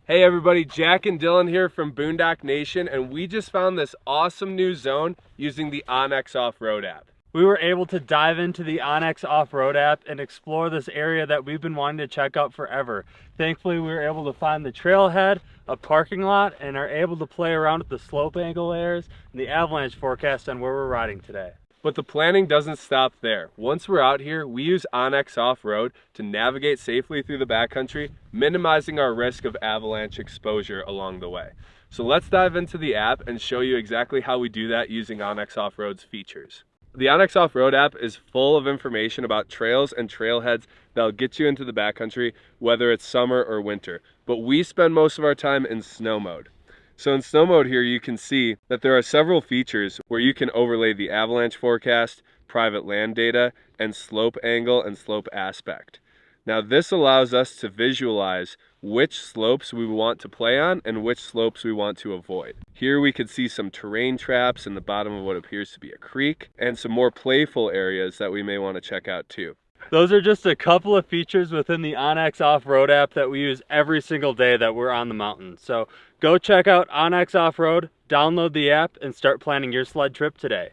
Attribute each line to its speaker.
Speaker 1: Hey everybody, Jack and Dylan here from Boondock Nation, and we just found this awesome new zone using the onX Offroad app.
Speaker 2: We were able to dive into the onX Offroad app and explore this area that we've been wanting to check out forever. Thankfully, we were able to find the trailhead, a parking lot, and are able to play around with the slope angle layers and the avalanche forecast on where we're riding today.
Speaker 1: But the planning doesn't stop there. Once we're out here, we use onX Offroad to navigate safely through the backcountry, minimizing our risk of avalanche exposure along the way. So let's dive into the app and show you exactly how we do that using onX Offroad's features. The onX Offroad app is full of information about trails and trailheads that'll get you into the backcountry, whether it's summer or winter. But we spend most of our time in snow mode. So in snow mode here, you can see that there are several features where you can overlay the avalanche forecast, private land data, and slope angle and slope aspect. Now this allows us to visualize which slopes we want to play on and which slopes we want to avoid. Here we could see some terrain traps in the bottom of what appears to be a creek and some more playful areas that we may want to check out too.
Speaker 2: Those are just a couple of features within the onX Offroad app that we use every single day that we're on the mountain. So go check out onX Offroad, download the app, and start planning your sled trip today.